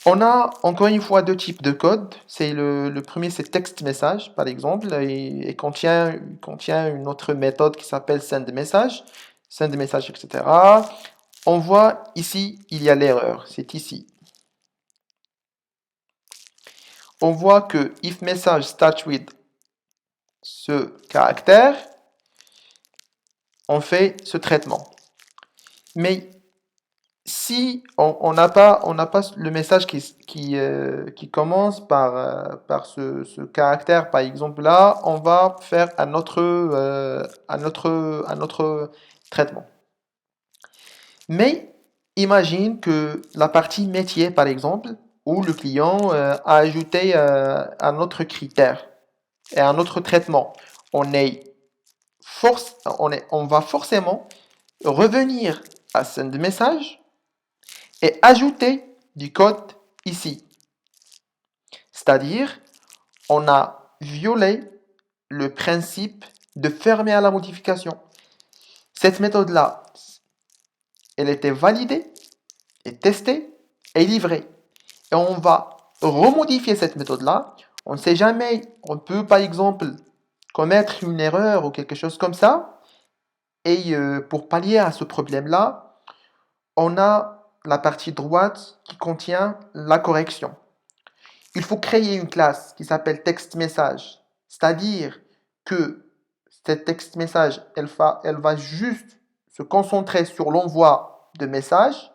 On a encore une fois deux types de code. Le premier, c'est text message, par exemple, et contient une autre méthode qui s'appelle send message, etc. On voit ici, il y a l'erreur, c'est ici. On voit que if message starts with ce caractère, on fait ce traitement. Mais si on n'a pas le message qui commence par ce caractère, par exemple là, on va faire un autre traitement. Mais imagine que la partie métier, par exemple, où le client a ajouté un autre critère et un autre traitement. On est on va forcément revenir à send message et ajouter du code ici. C'est-à-dire, on a violé le principe de fermer à la modification. Cette méthode-là, elle était validée, et testée, et livrée. Et on va remodifier cette méthode-là. On ne sait jamais, on peut par exemple commettre une erreur ou quelque chose comme ça. Et pour pallier à ce problème-là, on a la partie droite qui contient la correction. Il faut créer une classe qui s'appelle textMessage. C'est-à-dire que cette textMessage, elle va juste se concentrer sur l'envoi de messages.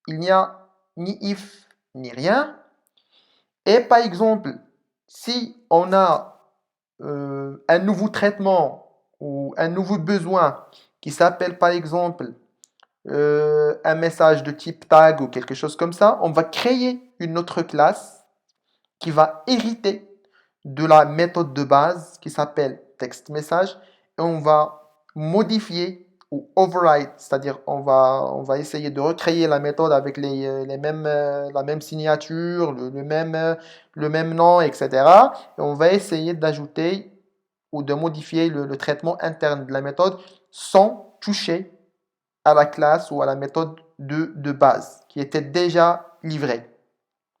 Il n'y a ni if ni rien. Et par exemple, si on a un nouveau traitement ou un nouveau besoin qui s'appelle par exemple un message de type tag ou quelque chose comme ça, on va créer une autre classe qui va hériter de la méthode de base qui s'appelle textMessage et on va modifier ou override, c'est-à-dire on va essayer de recréer la méthode avec la même signature, le même nom, etc. Et on va essayer d'ajouter ou de modifier le traitement interne de la méthode sans toucher à la classe ou à la méthode de base qui était déjà livrée.